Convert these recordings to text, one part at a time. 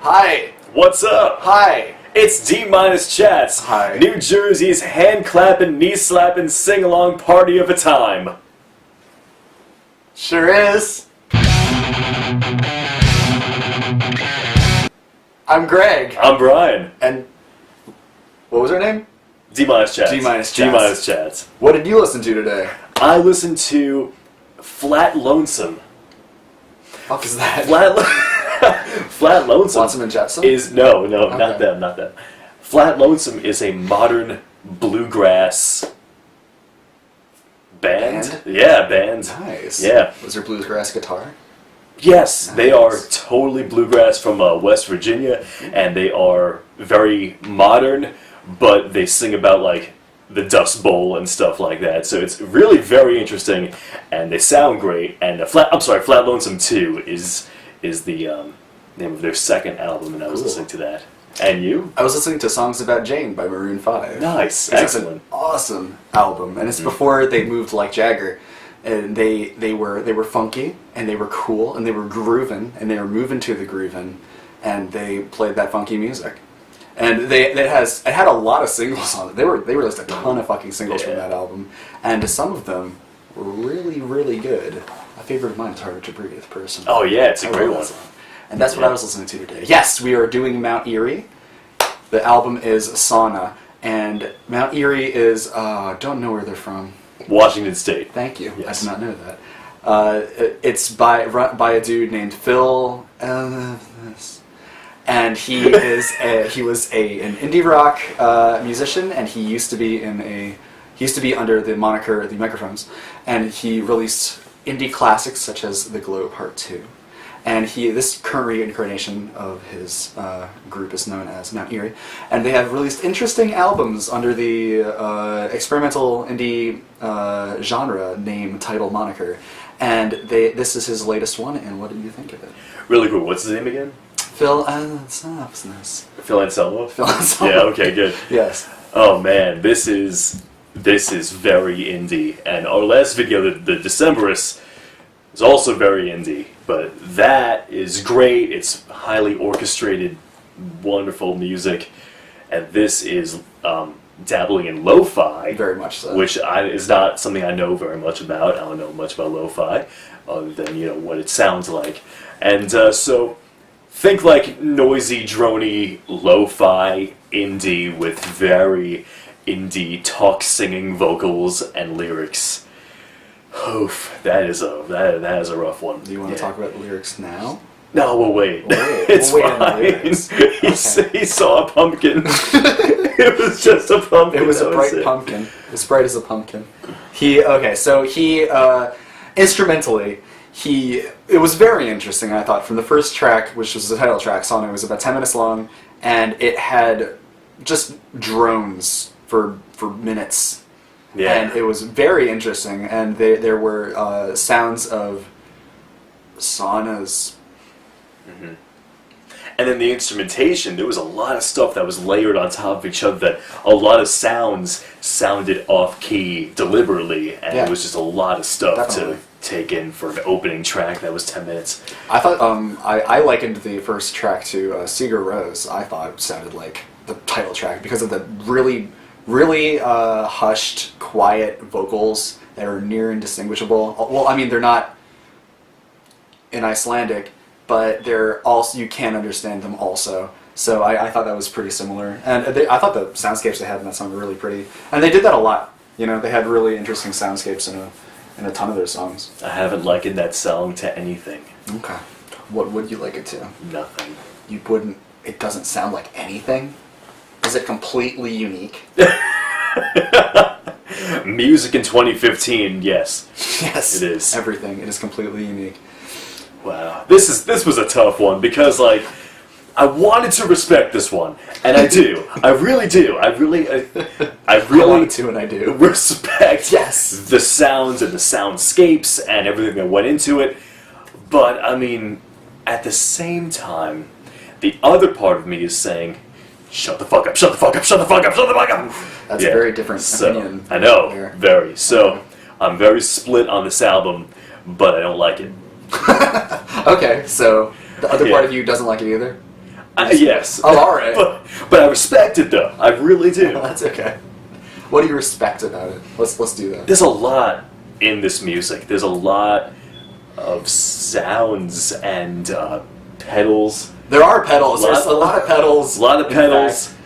Hi. What's up? Hi. It's D-Minus Chats. Hi. New Jersey's hand-clapping, knee-slapping, sing-along party of a time. Sure is. I'm Greg. I'm Brian. And what was her name? D-Minus Chats. D-Minus Chats. D-Minus Chats. What did you listen to today? I listened to Flat Lonesome. Fuck is that? Flat Lonesome. Lonesome and Jetsam? Is no, Okay. not them. Flat Lonesome is a modern bluegrass band. Yeah, band. Nice. Yeah. Was there bluegrass guitar? Yes, Nice. they are totally bluegrass from West Virginia, and they are very modern, but they sing about like the Dust Bowl and stuff like that. So it's really very interesting, and they sound great. And Flat Lonesome 2 is the name of their second album, and I was Cool. listening to that. And you? I was listening to Songs About Jane by Maroon 5. Nice, It's an excellent. awesome album, and it's before they moved like Jagger. And they were funky, and they were cool, and they were grooving, and they were moving to the grooving, and they played that funky music. And it had a lot of singles on it. They released a ton of fucking singles from Yeah. that album, and some of them were really, really good. A favorite of mine is Harder to Breathe, personally. Oh yeah, it's a I great love one. that song. And that's what I was listening to today. Yes, we are doing Mount Eerie. The album is Sauna, and Mount Eerie is, don't know where they're from. Washington State. Thank you. Yes. I did not know that. It's by a dude named Phil, and he was an indie rock musician, and he used to be under the moniker The Microphones, and he released indie classics such as The Glow Part 2. And this current reincarnation of his group is known as Mount Eerie, and they have released interesting albums under the experimental indie genre name, title, moniker. And this is his latest one. And what did you think of it? Really cool. What's his name again? Phil Anselmo. Phil Anselmo? Phil Anselmo. Yeah. Okay. Good. Yes. Oh man, this is very indie, and our last video, the Decemberists, is also very indie, but that is great. It's highly orchestrated, wonderful music, and this is dabbling in lo-fi, Very much so. which is not something I know very much about. I don't know much about lo-fi, other than what it sounds like, and so think like noisy, drony lo-fi indie with very indie talk singing vocals and lyrics. Oof, that is a rough one. Do you want to talk about the lyrics now? No, we'll wait. We'll It's wait on the fine. lyrics. He saw a pumpkin. It was just a pumpkin. It was a that bright it. pumpkin. As bright as a pumpkin. He instrumentally, it was very interesting, I thought, from the first track, which was the title track, Sauna. It was about 10 minutes long, and it had just drones for minutes. Yeah. And it was very interesting, and there were sounds of saunas. And then the instrumentation, there was a lot of stuff that was layered on top of each other, that a lot of sounds sounded off-key deliberately, and Yeah. it was just a lot of stuff Definitely. to take in for an opening track that was 10 minutes. I thought I likened the first track to Sigur Rós. I thought it sounded like the title track because of the really hushed, quiet vocals that are near indistinguishable. Well, I mean, they're not in Icelandic, but they're also, you can understand them also. So I thought that was pretty similar, and I thought the soundscapes they had in that song were really pretty, and they did that a lot. They had really interesting soundscapes in a ton of their songs. I haven't likened that song to anything. Okay, what would you like it to? Nothing. You wouldn't. It doesn't sound like anything. Is it completely unique? Music in 2015, yes. Yes, It is. everything. It is completely unique. Wow. This was a tough one, because I wanted to respect this one, and I do. I really do. I really I want to, and I do. respect Yes. the sounds and the soundscapes and everything that went into it. But I mean, at the same time, the other part of me is saying, shut the fuck up, shut the fuck up, shut the fuck up, shut the fuck up. That's a very different opinion. I know, there. very. So I'm very split on this album, but I don't like it. Okay, so the other Yeah. part of you doesn't like it either? Yes. Oh, all right. But I respect it though. I really do. That's okay. What do you respect about it? Let's do that. There's a lot in this music. There's a lot of sounds and pedals. There are pedals. There's a lot of pedals. A lot of In pedals. fact,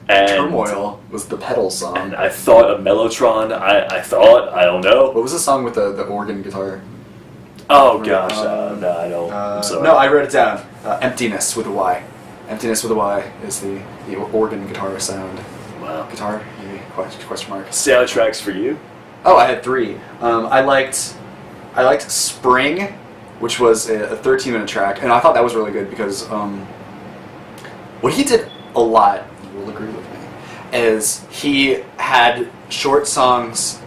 And Turmoil was the pedal song. And I thought of Mellotron. I don't know. What was the song with the organ guitar? Oh gosh, no, I don't. I'm sorry. No, I wrote it down. Emptiness with a Y. Emptiness with a Y is the organ guitar sound. Wow. Guitar, maybe? Question mark. Soundtracks for you? Oh, I had 3. I liked Spring, which was a 13-minute track, and I thought that was really good because what he did a lot, you will agree with me, is he had short songs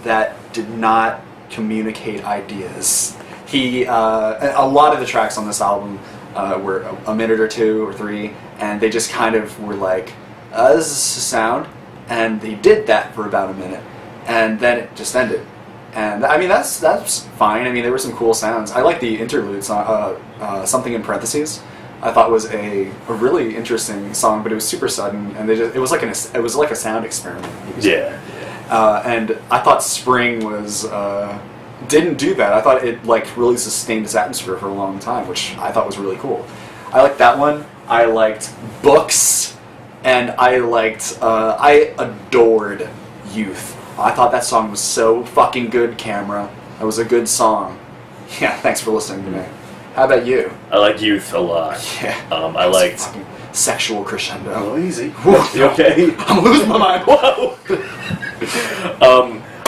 that did not communicate ideas. He a lot of the tracks on this album were a minute or 2 or 3, and they just kind of were like, this is a sound, and he did that for about a minute, and then it just ended. And I mean that's fine. I mean there were some cool sounds. I like the interlude song, Something in Parentheses. I thought was a really interesting song, but it was super sudden, and it was like a sound experiment. Yeah. And I thought Spring was didn't do that. I thought it like really sustained its atmosphere for a long time, which I thought was really cool. I liked that one. I liked Books, and I adored Youth. I thought that song was so fucking good, Camera. That was a good song. Yeah, thanks for listening to me. How about you? I like Youth a lot. Yeah. I liked fucking sexual crescendo. Oh, easy. You okay? I'm losing my mind. Whoa.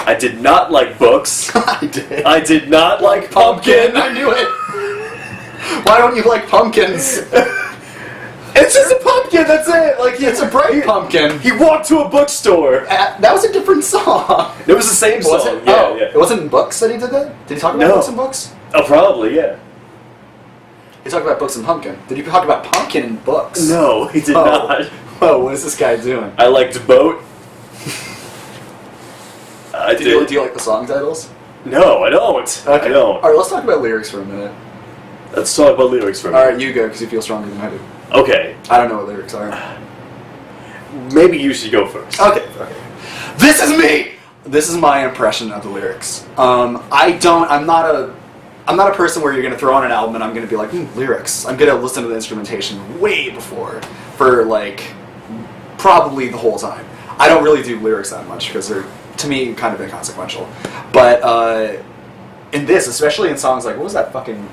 I did not like Books. I did. I did not like Pumpkin. I knew it. Why don't you like pumpkins? It's just a pumpkin. That's it. Like It's a bright pumpkin. He walked to a bookstore. That was a different song. It was the same Was song. it? Yeah, Oh, yeah. it wasn't in Books that he did that? Did he talk about No. Books and Books? Oh, probably, yeah. He talked about Books and Pumpkin. Did he talk about Pumpkin and Books? No, he did Oh. not. Whoa, what is this guy doing? I liked Boat. I Do did. you like the song titles? No, I don't. I don't. Alright, let's talk about lyrics for a minute. Let's talk about lyrics for a minute. Alright, you go, because you feel stronger than I do. Okay. I don't know what lyrics are. Maybe you should go first. Okay. This is me! This is my impression of the lyrics. I'm not a person where you're gonna throw on an album and I'm gonna be like, lyrics. I'm gonna listen to the instrumentation way before, for like, probably the whole time. I don't really do lyrics that much, because they're, to me, kind of inconsequential. But, in this, especially in songs like, what was that fucking,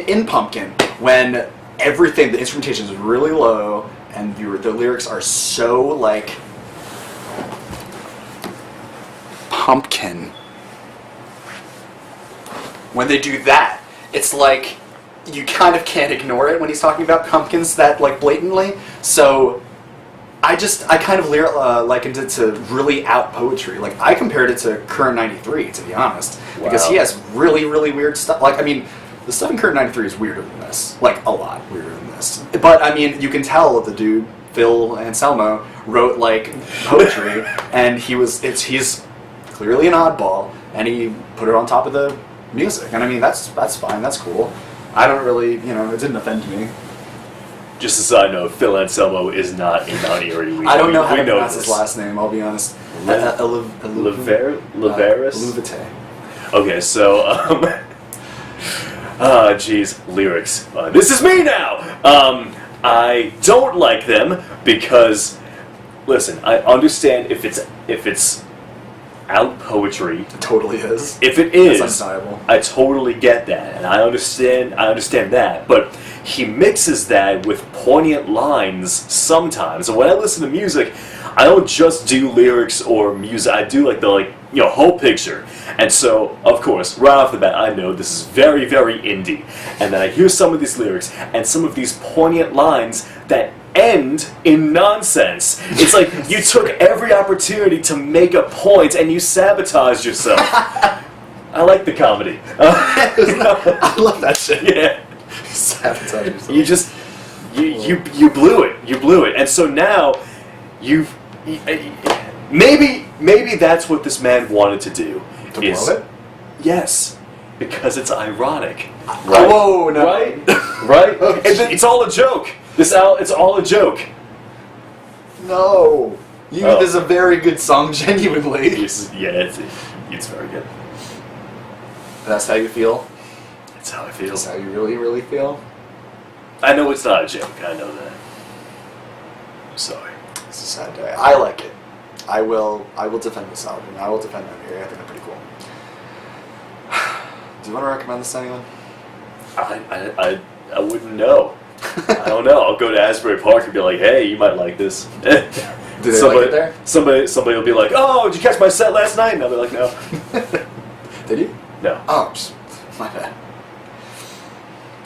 in Pumpkin, when everything, the instrumentation is really low, and the lyrics are so, like, pumpkin. When they do that, it's like, you kind of can't ignore it when he's talking about pumpkins that, like, blatantly. So, I kind of likened it to really out poetry. Like, I compared it to Current 93, to be honest. Wow. Because he has really, really weird stuff. Like, I mean, the stuff in Current 93 is weirder than this. Like, a lot weirder than this. But, I mean, you can tell the dude, Phil Anselmo, wrote, like, poetry, and he's clearly an oddball, and he put it on top of the music. And, I mean, that's fine, that's cool. I don't really, it didn't offend me. Just a side note, Phil Anselmo is not in Mount Erie. I don't know how to know pronounce this. his last name, I'll be honest. Leveris? Luvite. Okay, so, geez, lyrics. This is me now! I don't like them because, listen, I understand if it's out poetry. It totally is. If it is, That's undeniable. I totally get that, and I understand that, but he mixes that with poignant lines sometimes. And when I listen to music, I don't just do lyrics or music, I do the whole picture. And so, of course, right off the bat, I know this is very, very indie. And then I hear some of these lyrics and some of these poignant lines that end in nonsense. It's like you took every opportunity to make a point and you sabotaged yourself. I like the comedy. I love that shit. Yeah. Sabotage yourself. You just you blew it. You blew it. And so now maybe that's what this man wanted to do. To blow it? Yes. Because it's ironic. Right? Whoa, no. Right? Right? Oh, It's all a joke. It's all a joke. No. This is a very good song, genuinely. It's very good. That's how you feel? That's how I feel. That's how you really, really feel? I know it's not a joke. I know that. I'm sorry. It's a sad day. I like it. I will defend this album. I will defend them here. I think they're pretty cool. Do you want to recommend this to anyone? I wouldn't know. I don't know. I'll go to Asbury Park and be like, "Hey, you might like this." Do they like it there? Somebody will be like, "Oh, did you catch my set last night?" And I'll be like, "No." Did you? No. Oh, my bad.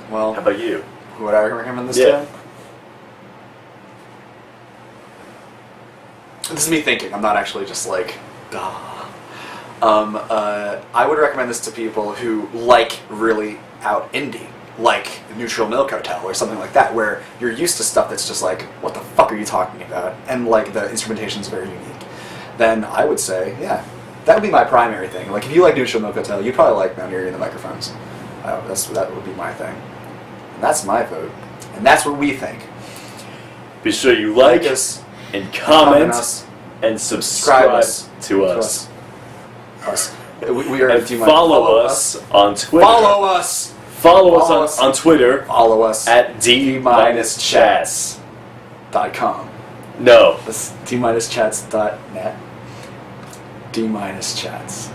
Well, How about you? who would I recommend this Yeah. to? This is me thinking. I'm not actually just like, duh. I would recommend this to people who like really out indie, like Neutral Milk Hotel or something like that, where you're used to stuff that's just like, what the fuck are you talking about? And like the instrumentation is very unique. Then I would say, yeah, that would be my primary thing. Like if you like Neutral Milk Hotel, you'd probably like Mount Eerie and the Microphones. That would be my thing. And that's my vote. And that's what we think. Be sure you like us and comment us, and subscribe to us. Us. We are And follow us on Twitter. Follow us. Follow us on Twitter Follow us at D-chats. .com. No. That's D-chats.net. D-chats.